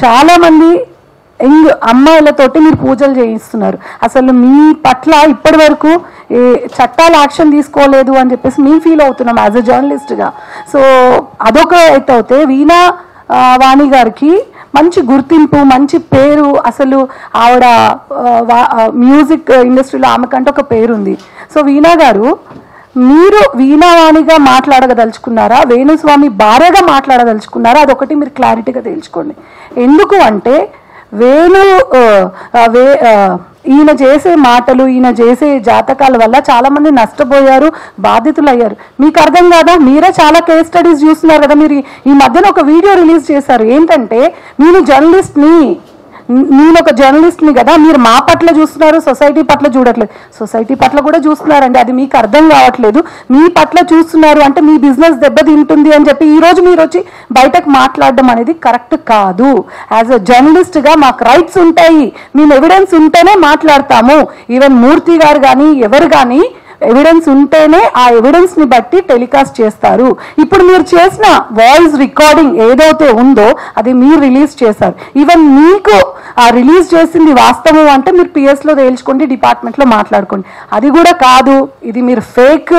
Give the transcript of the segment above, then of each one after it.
చాలామంది అమ్మాయిలతోటి మీరు పూజలు చేయిస్తున్నారు. అసలు మీ పట్ల ఇప్పటి వరకు చట్టాలు యాక్షన్ తీసుకోలేదు అని చెప్పేసి మేము ఫీల్ అవుతున్నాం యాజ్ ఎ జర్నలిస్ట్గా. సో అదొక అయితే వీణా వాణి గారికి మంచి గుర్తింపు, మంచి పేరు, అసలు ఆవిడ మ్యూజిక్ ఇండస్ట్రీలో ఆమెకంటే ఒక పేరుంది. సో వీణా గారు, మీరు వీణావాణిగా మాట్లాడగదలుచుకున్నారా, వేణుస్వామి భార్యగా మాట్లాడదలుచుకున్నారా, అదొకటి మీరు క్లారిటీగా తెలుసుకోండి. ఎందుకు అంటే ఈయన చేసే మాటలు, ఈయన చేసే జాతకాల వల్ల చాలామంది నష్టపోయారు, బాధితులు అయ్యారు. మీకు అర్థం కాదా? మీరే చాలా కేస్ స్టడీస్ చూస్తున్నారు కదా. మీరు ఈ మధ్యన ఒక వీడియో రిలీజ్ చేశారు. ఏంటంటే నేను ఒక జర్నలిస్ట్ని కదా, మీరు మా పట్ల చూస్తున్నారు, సొసైటీ పట్ల చూడట్లేదు. సొసైటీ పట్ల కూడా చూస్తున్నారండి, అది మీకు అర్థం కావట్లేదు. మీ పట్ల చూస్తున్నారు అంటే మీ బిజినెస్ దెబ్బతింటుంది అని చెప్పి ఈరోజు మీరు వచ్చి బయటకు మాట్లాడడం అనేది కరెక్ట్ కాదు. యాజ్ అ జర్నలిస్ట్గా మాకు రైట్స్ ఉంటాయి, మేము ఎవిడెన్స్ ఉంటేనే మాట్లాడతాము. ఈవెన్ మూర్తి గారు కానీ ఎవరు కానీ ఎవిడెన్స్ ఉంటేనే ఆ ఎవిడెన్స్ని బట్టి టెలికాస్ట్ చేస్తారు. ఇప్పుడు మీరు చేసిన వాయిస్ రికార్డింగ్ ఏదైతే ఉందో అది మీరు రిలీజ్ చేశారు. ఈవెన్ మీకు ఆ రిలీజ్ చేసింది వాస్తవం అంటే మీరు పిఎస్లో తేల్చుకోండి, డిపార్ట్మెంట్లో మాట్లాడుకోండి. అది కూడా కాదు, ఇది మీరు ఫేక్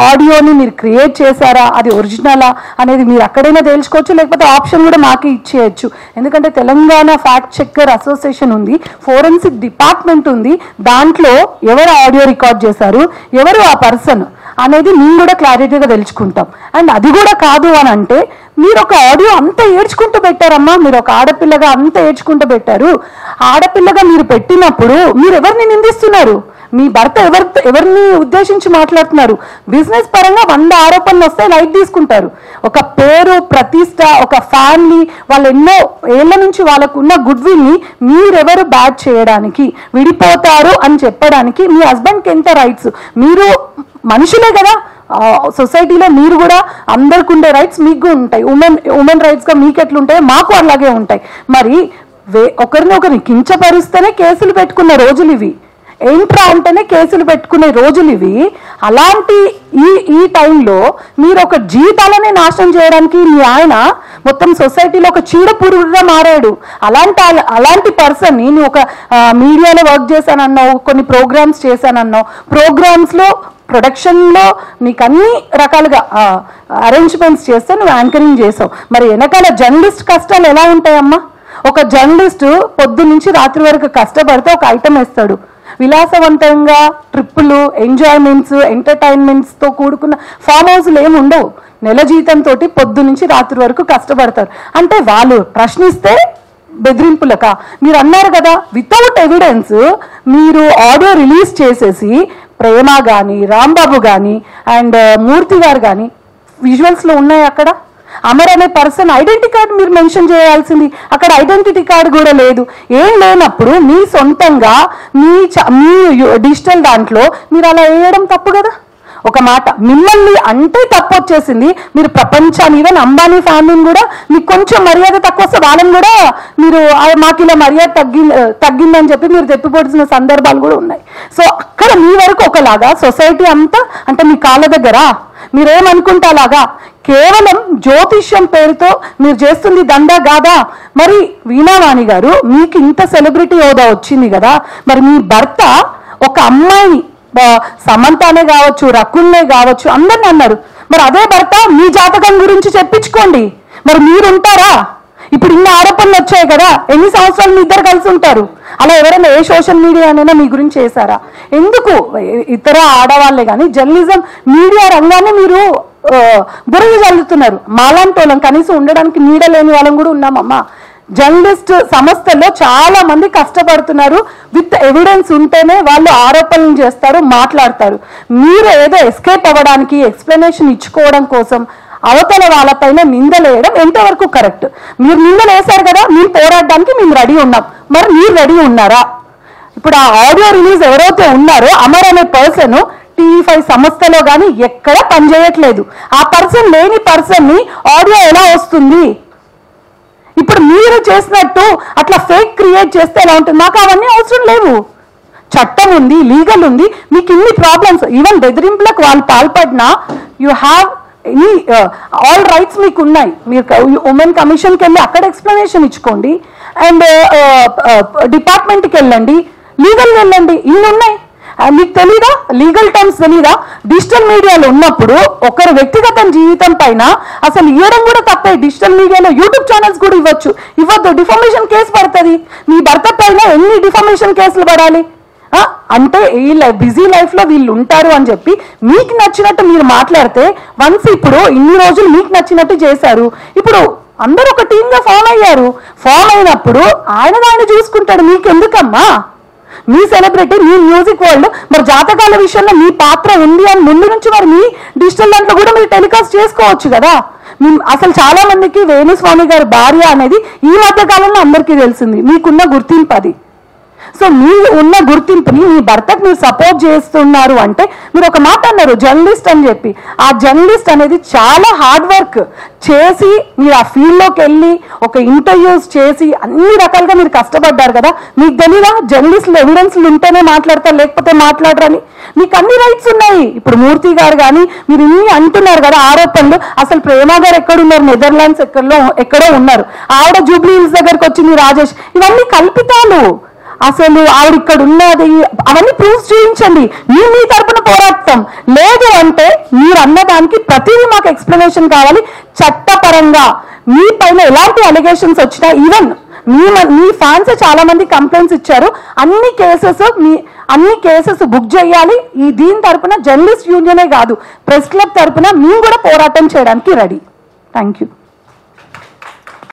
ఆడియోని మీరు క్రియేట్ చేశారా, అది ఒరిజినలా అనేది మీరు అక్కడైనా తేల్చుకోవచ్చు, లేకపోతే ఆప్షన్ కూడా మాకే ఇచ్చేయచ్చు. ఎందుకంటే తెలంగాణ ఫ్యాక్ట్ చెక్కర్ అసోసియేషన్ ఉంది, ఫోరెన్సిక్ డిపార్ట్మెంట్ ఉంది. దాంట్లో ఎవరు ఆడియో రికార్డ్ చేశారు, ఎవరు ఆ పర్సన్ అనేది మేము కూడా క్లారిటీగా తెలుసుకుంటాం. అండ్ అది కూడా కాదు అని అంటే మీరు ఒక ఆడియో అంత ఏడ్చుకుంటూ పెట్టారమ్మా, మీరు ఒక ఆడపిల్లగా అంత ఏడ్చుకుంటూ పెట్టారు. ఆడపిల్లగా మీరు పెట్టినప్పుడు మీరు ఎవరిని నిందిస్తున్నారు? మీ భర్త ఎవరిని ఉద్దేశించి మాట్లాడుతున్నారు? బిజినెస్ పరంగా 100 ఆరోపణలు వస్తే లైట్ తీసుకుంటారు. ఒక పేరు, ప్రతిష్ట, ఒక ఫ్యామిలీ, వాళ్ళు ఎన్నో ఏళ్ల నుంచి వాళ్ళకు ఉన్న గుడ్ విల్ని మీరెవరు బ్యాడ్ చేయడానికి, విడిపోతారు అని చెప్పడానికి మీ హస్బెండ్కి ఎంత రైట్స్? మీరు మనుషులే కదా, సొసైటీలో మీరు కూడా అందరికి ఉండే రైట్స్ మీకు ఉంటాయి. ఉమెన్ రైట్స్గా మీకు ఎట్లుంటాయో మాకు అలాగే ఉంటాయి. మరి ఒకరిని కించపరుస్తేనే కేసులు పెట్టుకున్న రోజులు ఇవి, ఏంట్రా అంటేనే కేసులు పెట్టుకునే రోజులు ఇవి. అలాంటి ఈ టైంలో మీరు ఒక జీవితాలనే నాశనం చేయడానికి మీ ఆయన మొత్తం సొసైటీలో ఒక చీడ పురుగుగా మారాడు. అలాంటి పర్సన్ని నువ్వు ఒక మీడియాలో వర్క్ చేశానన్నావు, కొన్ని ప్రోగ్రామ్స్ చేశానన్నావు, ప్రోగ్రామ్స్లో ప్రొడక్షన్లో నీకు అన్ని రకాలుగా అరేంజ్మెంట్స్ చేస్తే నువ్వు యాంకరింగ్ చేసావు. మరి వెనకాల జర్నలిస్ట్ కష్టాలు ఎలా ఉంటాయమ్మా? ఒక జర్నలిస్టు పొద్దు నుంచి రాత్రి వరకు కష్టపడితే ఒక ఐటమ్ వేస్తాడు. విలాసవంతంగా ట్రిప్పులు, ఎంజాయ్మెంట్స్, ఎంటర్టైన్మెంట్స్తో కూడుకున్న ఫామ్ హౌస్లు ఏమి ఉండవు. నెల జీతంతో పొద్దు నుంచి రాత్రి వరకు కష్టపడతారు. అంటే వాళ్ళు ప్రశ్నిస్తే బెదిరింపులక? మీరు అన్నారు కదా, వితౌట్ ఎవిడెన్స్ మీరు ఆడియో రిలీజ్ చేసేసి ప్రేమ కానీ, రాంబాబు కానీ అండ్ మూర్తి గారు కానీ విజువల్స్లో ఉన్నాయి. అక్కడ అమర్ అనే పర్సన్ ఐడెంటిటీ కార్డు మీరు మెన్షన్ చేయాల్సింది, అక్కడ ఐడెంటిటీ కార్డు కూడా లేదు. ఏం లేనప్పుడు మీ సొంతంగా మీ డిజిటల్ దాంట్లో మీరు అలా వేయడం తప్పు కదా. ఒక మాట, మిమ్మల్ని అంటే తప్పు వచ్చేసింది. మీరు ప్రపంచాన్ని, ఈవెన్ అంబానీ ఫ్యామిలీని కూడా మీకు కొంచెం మర్యాద తక్కువ వస్తే వాళ్ళని కూడా మీరు మాకు ఇలా మర్యాద తగ్గిందని చెప్పి మీరు తెప్పిపోసిన సందర్భాలు కూడా ఉన్నాయి. సో అక్కడ మీ వరకు ఒకలాగా, సొసైటీ అంతా అంటే మీ కాళ్ళ దగ్గర మీరేమనుకుంటా అలాగా. కేవలం జ్యోతిష్యం పేరుతో మీరు చేస్తుంది దందా కాదా? మరి వీణావాణి గారు, మీకు ఇంత సెలబ్రిటీ హోదా వచ్చింది కదా, మరి మీ భర్త ఒక అమ్మాయిని, సమంతానే కావచ్చు, రకుల్నే కావచ్చు, అందరిని అన్నారు. మరి అదే భర్త మీ జాతకం గురించి చెప్పించుకోండి, మరి మీరు ఉంటారా? ఇప్పుడు ఇన్ని ఆరోపణలు వచ్చాయి కదా, ఎన్ని సంవత్సరాలు మీ ఇద్దరు కలిసి ఉంటారు? అలా ఎవరైనా ఏ సోషల్ మీడియా అయినా మీ గురించి చేశారా? ఎందుకు ఇతర ఆడవాళ్లే కానీ జర్నలిజం మీడియా రంగాన్ని మీరు బురద చల్లుతున్నారు? మాలాంటి వాళ్ళం కనీసం ఉండడానికి నీడ లేని వాళ్ళం కూడా ఉన్నామమ్మా. జర్నలిస్ట్ సంస్థల్లో చాలా మంది కష్టపడుతున్నారు. విత్ ఎవిడెన్స్ ఉంటేనే వాళ్ళు ఆరోపణలు చేస్తారు, మాట్లాడతారు. మీరు ఏదో ఎస్కేప్ అవ్వడానికి, ఎక్స్ప్లెనేషన్ ఇచ్చుకోవడం కోసం అవతల వాళ్ళపైన నిందలేయడం ఎంతవరకు కరెక్ట్? మీరు నిందలు వేశారు కదా, మేము పోరాడడానికి మేము రెడీ ఉన్నాం. మరి మీరు రెడీ ఉన్నారా? ఇప్పుడు ఆ ఆడియో రిలీజ్ ఎవరైతే ఉన్నారో అమర్ అనే పర్సన్ TV5 సంస్థలో కానీ ఎక్కడ పనిచేయట్లేదు. ఆ పర్సన్ లేని పర్సన్ని ఆడియో ఎలా వస్తుంది? ఇప్పుడు మీరు చేసినట్టు అట్లా ఫేక్ క్రియేట్ చేస్తే ఎలా ఉంటుంది? మాకు అవన్నీ అవసరం లేవు. చట్టం ఉంది, లీగల్ ఉంది. మీకు ఇన్ని ప్రాబ్లమ్స్, ఈవెన్ బెదిరింపులకు వాళ్ళు పాల్పడినా యూ హ్యావ్ ఆల్ రైట్స్ మీకు ఉన్నాయి. మీరు ఉమెన్ కమిషన్కి వెళ్ళి అక్కడ ఎక్స్ప్లెనేషన్ ఇచ్చుకోండి, అండ్ డిపార్ట్మెంట్కి వెళ్ళండి, లీగల్కి వెళ్ళండి, ఇన్ని ఉన్నాయి. మీకు తెలీదా? లీగల్ టర్మ్స్ తెలీదా? డిజిటల్ మీడియాలో ఉన్నప్పుడు ఒకరి వ్యక్తిగత జీవితం పైన అసలు ఇవ్వడం కూడా తప్పే. డిజిటల్ మీడియాలో యూట్యూబ్ ఛానల్స్ కూడా ఇవ్వద్దు, డిఫామేషన్ కేసు పడుతుంది. మీ భర్త పైన ఎన్ని డిఫామేషన్ కేసులు పడాలి? అంటే ఈ బిజీ లైఫ్ లో వీళ్ళు ఉంటారు అని చెప్పి మీకు నచ్చినట్టు మీరు మాట్లాడితే, వన్స్ ఇప్పుడు ఇన్ని రోజులు మీకు నచ్చినట్టు చేశారు, ఇప్పుడు అందరూ ఒక టీమ్ గా ఫామ్ అయ్యారు. ఫామ్ అయినప్పుడు ఆయన చూసుకుంటాడు. మీకు ఎందుకమ్మా? మీ సెలబ్రిటీ, మీ మ్యూజిక్ వరల్డ్, మరి జాతకాల విషయంలో మీ పాత్ర ఉంది అని ముందు నుంచి మరి మీ డిజిటల్ దాంట్లో కూడా మీరు టెలికాస్ట్ చేసుకోవచ్చు కదా. అసలు చాలా మందికి వేణుస్వామి గారి భార్య అనేది ఈ మధ్య కాలంలో అందరికీ తెలిసింది. మీకున్న గుర్తింపు అది. సో మీరు ఉన్న గుర్తింపుని మీ భర్తకు మీరు సపోర్ట్ చేస్తున్నారు అంటే, మీరు ఒక మాట అన్నారు జర్నలిస్ట్ అని చెప్పి. ఆ జర్నలిస్ట్ అనేది చాలా హార్డ్ వర్క్ చేసి మీరు ఆ ఫీల్డ్లోకి వెళ్ళి ఒక ఇంటర్వ్యూస్ చేసి అన్ని రకాలుగా మీరు కష్టపడ్డారు కదా. మీకు తెలీదా జర్నలిస్టులు ఎవిడెన్స్లు ఉంటేనే మాట్లాడతారు, లేకపోతే మాట్లాడరని? మీకు అన్ని రైట్స్ ఉన్నాయి. ఇప్పుడు మూర్తి గారు కానీ మీరు ఇన్ని అంటున్నారు కదా ఆరోపణలు. అసలు ప్రేమ గారు ఎక్కడున్నారు? నెదర్లాండ్స్ ఎక్కడో ఉన్నారు. ఆవిడ జూబ్లీ హిల్స్ దగ్గరకు వచ్చింది, రాజేష్. ఇవన్నీ కల్పితాలు. అసలు ఆవిడ ఇక్కడ ఉన్నది అవన్నీ ప్రూఫ్ చూపించండి. మీ తరపున పోరాడతాం. లేదు అంటే మీరు అన్నదానికి ప్రతిదీ మాకు ఎక్స్ప్లెనేషన్ కావాలి. చట్టపరంగా మీ పైన ఎలాంటి అలిగేషన్స్ వచ్చినా, ఈవెన్ మీ ఫ్యాన్స్ చాలా మంది కంప్లైంట్స్ ఇచ్చారు. అన్ని కేసెస్ బుక్ చేయాలి. దీని తరపున జర్నలిస్ట్ యూనియనే కాదు, ప్రెస్ క్లబ్ తరపున మేము కూడా పోరాటం చేయడానికి రెడీ. Thank you.